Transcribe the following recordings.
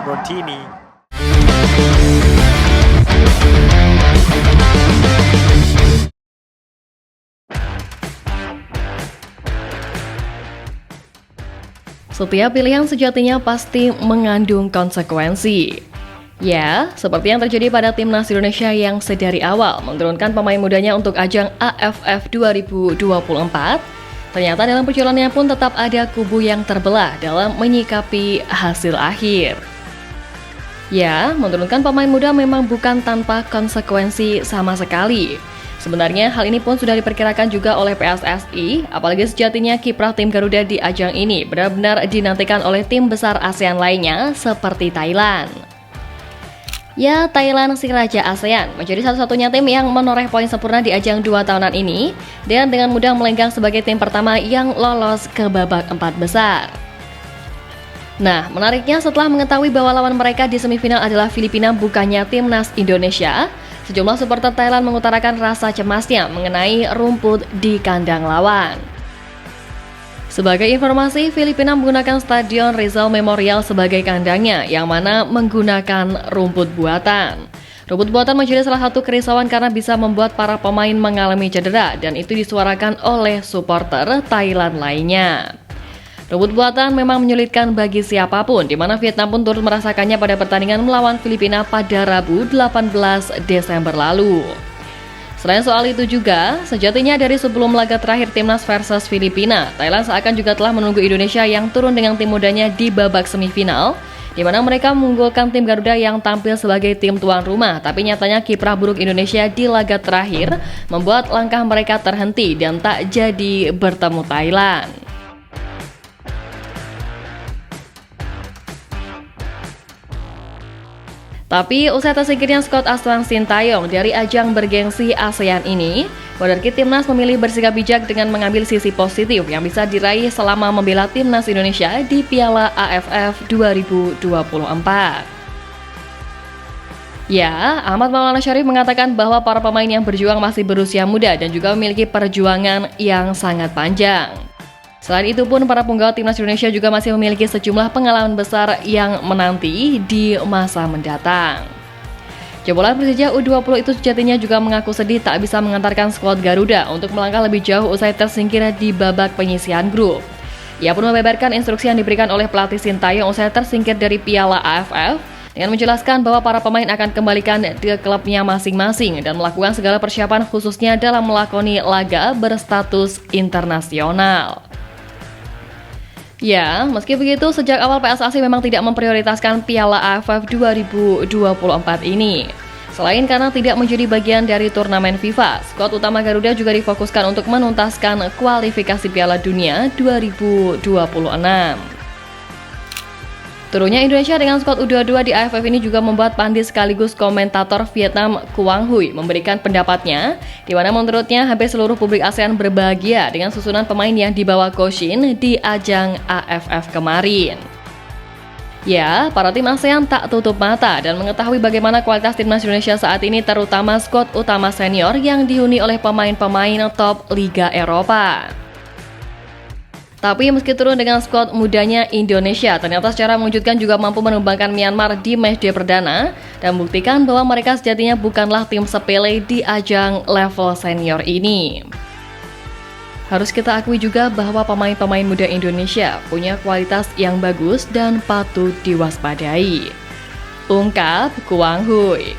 Rotini. Setiap pilihan sejatinya pasti mengandung konsekuensi. Ya, seperti yang terjadi pada Timnas Indonesia yang sedari awal menurunkan pemain mudanya untuk ajang AFF 2024, ternyata dalam perjalanannya pun tetap ada kubu yang terbelah dalam menyikapi hasil akhir. Ya, menurunkan pemain muda memang bukan tanpa konsekuensi sama sekali. Sebenarnya hal ini pun sudah diperkirakan juga oleh PSSI, apalagi sejatinya kiprah tim Garuda di ajang ini benar-benar dinantikan oleh tim besar ASEAN lainnya seperti Thailand. Ya, Thailand si Raja ASEAN menjadi satu-satunya tim yang menoreh poin sempurna di ajang 2 tahunan ini dan dengan mudah melenggang sebagai tim pertama yang lolos ke babak 4 besar. Nah, menariknya setelah mengetahui bahwa lawan mereka di semifinal adalah Filipina bukannya Timnas Indonesia, sejumlah supporter Thailand mengutarakan rasa cemasnya mengenai rumput di kandang lawan. Sebagai informasi, Filipina menggunakan Stadion Rizal Memorial sebagai kandangnya, yang mana menggunakan rumput buatan. Rumput buatan menjadi salah satu kerisauan karena bisa membuat para pemain mengalami cedera, dan itu disuarakan oleh supporter Thailand lainnya. Rumput buatan memang menyulitkan bagi siapapun, di mana Vietnam pun turut merasakannya pada pertandingan melawan Filipina pada Rabu 18 Desember lalu. Selain soal itu juga, sejatinya dari sebelum laga terakhir Timnas versus Filipina, Thailand seakan juga telah menunggu Indonesia yang turun dengan tim mudanya di babak semifinal, di mana mereka mengunggulkan tim Garuda yang tampil sebagai tim tuan rumah, tapi nyatanya kiprah buruk Indonesia di laga terakhir membuat langkah mereka terhenti dan tak jadi bertemu Thailand. Tapi usai tersingkirnya skuad asuhan Sintayong dari ajang bergengsi ASEAN ini, Wonderkid Timnas memilih bersikap bijak dengan mengambil sisi positif yang bisa diraih selama membela Timnas Indonesia di Piala AFF 2024. Ya, Ahmad Maulana Syarif mengatakan bahwa para pemain yang berjuang masih berusia muda dan juga memiliki perjuangan yang sangat panjang. Selain itu pun, para punggawa Timnas Indonesia juga masih memiliki sejumlah pengalaman besar yang menanti di masa mendatang. Jebolan Persija U20 itu sejatinya juga mengaku sedih tak bisa mengantarkan skuad Garuda untuk melangkah lebih jauh usai tersingkir di babak penyisihan grup. Ia pun membeberkan instruksi yang diberikan oleh pelatih Sintayong usai tersingkir dari Piala AFF dengan menjelaskan bahwa para pemain akan kembalikan ke klubnya masing-masing dan melakukan segala persiapan khususnya dalam melakoni laga berstatus internasional. Ya, meski begitu, sejak awal PSSI memang tidak memprioritaskan Piala AFF 2024 ini. Selain karena tidak menjadi bagian dari turnamen FIFA, skuad utama Garuda juga difokuskan untuk menuntaskan kualifikasi Piala Dunia 2026. Turunnya Indonesia dengan skuad U22 di AFF ini juga membuat pandit sekaligus komentator Vietnam Quang Huy memberikan pendapatnya, di mana menurutnya hampir seluruh publik ASEAN berbahagia dengan susunan pemain yang dibawa Coach Shin di ajang AFF kemarin. Ya, para tim ASEAN tak tutup mata dan mengetahui bagaimana kualitas Timnas Indonesia saat ini, terutama skuad utama senior yang dihuni oleh pemain-pemain top Liga Eropa. Tapi meski turun dengan skuad mudanya, Indonesia ternyata secara mengejutkan juga mampu menumbangkan Myanmar di matchday perdana dan membuktikan bahwa mereka sejatinya bukanlah tim sepele di ajang level senior ini. Harus kita akui juga bahwa pemain-pemain muda Indonesia punya kualitas yang bagus dan patut diwaspadai. Ungkap Quang Huy.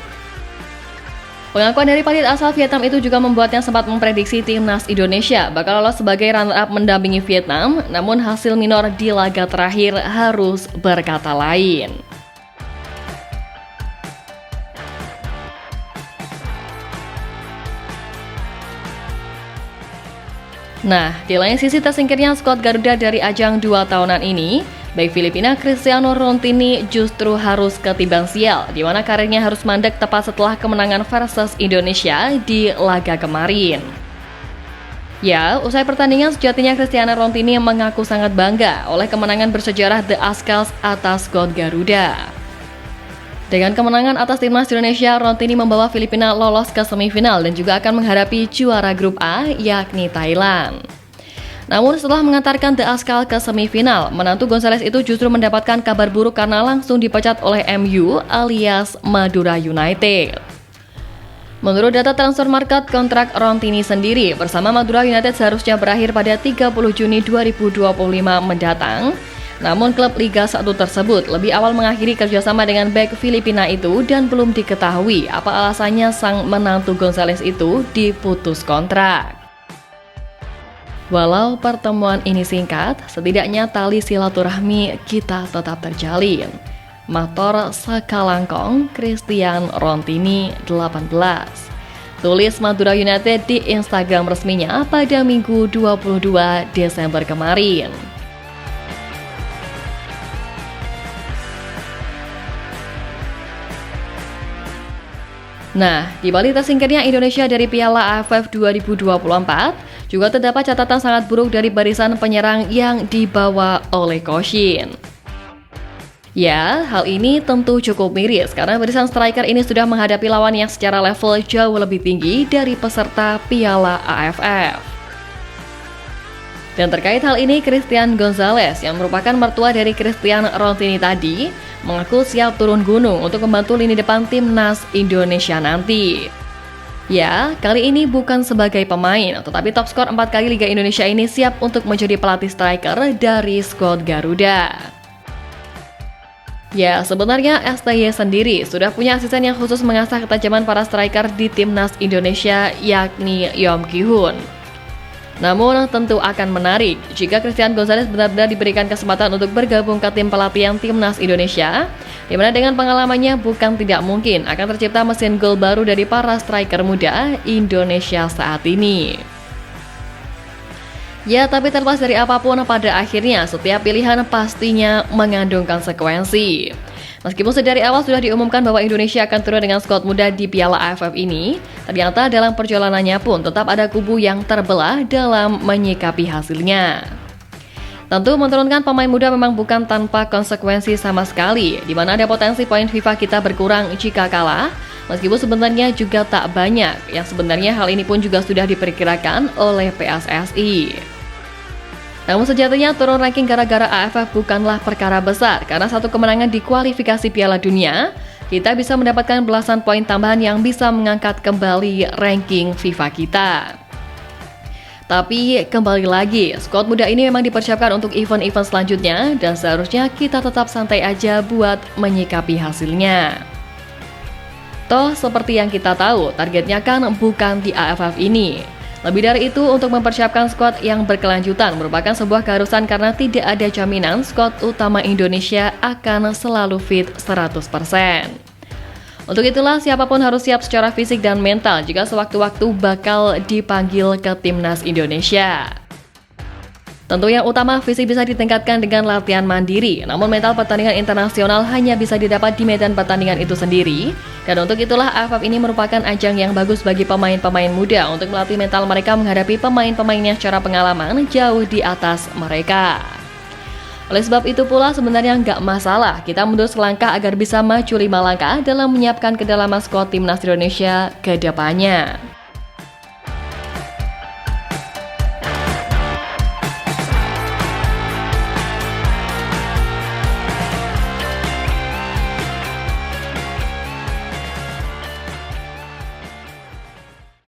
Pengakuan dari pandit asal Vietnam itu juga membuatnya sempat memprediksi Timnas Indonesia bakal lolos sebagai runner-up mendampingi Vietnam, namun hasil minor di laga terakhir harus berkata lain. Nah, di lain sisi tersingkirnya skuad Garuda dari ajang 2 tahunan ini, baik Filipina Cristiano Rontini justru harus ketiban sial, di mana karirnya harus mandek tepat setelah kemenangan versus Indonesia di laga kemarin. Ya, usai pertandingan sejatinya Cristiano Rontini mengaku sangat bangga oleh kemenangan bersejarah The Azkals atas skuad Garuda. Dengan kemenangan atas Timnas Indonesia, Rontini membawa Filipina lolos ke semifinal dan juga akan menghadapi juara grup A yakni Thailand. Namun setelah mengantarkan The Askal ke semifinal, menantu Gonzalez itu justru mendapatkan kabar buruk karena langsung dipecat oleh MU alias Madura United. Menurut data transfer market, kontrak Rontini sendiri bersama Madura United seharusnya berakhir pada 30 Juni 2025 mendatang. Namun klub Liga 1 tersebut lebih awal mengakhiri kerjasama dengan bek Filipina itu dan belum diketahui apa alasannya sang menantu Gonzalez itu diputus kontrak. Walau pertemuan ini singkat, setidaknya tali silaturahmi kita tetap terjalin. Mator Sakalangkong Christian Rontini 18. Tulis Madura United di Instagram resminya pada Minggu 22 Desember kemarin. Nah, di balik tersingkirnya Indonesia dari Piala AFF 2024, juga terdapat catatan sangat buruk dari barisan penyerang yang dibawa oleh Koshin. Ya, hal ini tentu cukup miris karena barisan striker ini sudah menghadapi lawan yang secara level jauh lebih tinggi dari peserta Piala AFF. Dan terkait hal ini, Christian Gonzalez yang merupakan mertua dari Christian Rontini tadi mengaku siap turun gunung untuk membantu lini depan timnas Indonesia nanti. Ya, kali ini bukan sebagai pemain, tetapi top skor 4 kali Liga Indonesia ini siap untuk menjadi pelatih striker dari skuad Garuda. Ya, sebenarnya STY sendiri sudah punya asisten yang khusus mengasah ketajaman para striker di timnas Indonesia, yakni Yom Ki-hun. Namun tentu akan menarik jika Christian Gonzalez benar-benar diberikan kesempatan untuk bergabung ke tim pelatihan timnas Indonesia, di mana dengan pengalamannya bukan tidak mungkin akan tercipta mesin gol baru dari para striker muda Indonesia saat ini. Ya, tapi terlepas dari apapun, pada akhirnya setiap pilihan pastinya mengandung konsekuensi. Meskipun sedari awal sudah diumumkan bahwa Indonesia akan turun dengan skuad muda di Piala AFF ini, ternyata dalam perjalanannya pun tetap ada kubu yang terbelah dalam menyikapi hasilnya. Tentu menurunkan pemain muda memang bukan tanpa konsekuensi sama sekali, di mana ada potensi poin FIFA kita berkurang jika kalah, meskipun sebenarnya juga tak banyak, yang sebenarnya hal ini pun juga sudah diperkirakan oleh PSSI. Namun sejatinya turun ranking gara-gara AFF bukanlah perkara besar, karena satu kemenangan di kualifikasi Piala Dunia, kita bisa mendapatkan belasan poin tambahan yang bisa mengangkat kembali ranking FIFA kita. Tapi kembali lagi, skuad muda ini memang dipersiapkan untuk event-event selanjutnya dan seharusnya kita tetap santai aja buat menyikapi hasilnya. Toh seperti yang kita tahu, targetnya kan bukan di AFF ini. Lebih dari itu, untuk mempersiapkan skuad yang berkelanjutan merupakan sebuah keharusan karena tidak ada jaminan skuad utama Indonesia akan selalu fit 100%. Untuk itulah siapapun harus siap secara fisik dan mental jika sewaktu-waktu bakal dipanggil ke timnas Indonesia. Tentu yang utama fisik bisa ditingkatkan dengan latihan mandiri, namun mental pertandingan internasional hanya bisa didapat di medan pertandingan itu sendiri. Dan untuk itulah AFF ini merupakan ajang yang bagus bagi pemain-pemain muda untuk melatih mental mereka menghadapi pemain-pemainnya secara pengalaman jauh di atas mereka. Oleh sebab itu pula sebenarnya nggak masalah kita mundur selangkah agar bisa maju 5 langkah dalam menyiapkan kedalaman skuad timnas Indonesia ke depannya.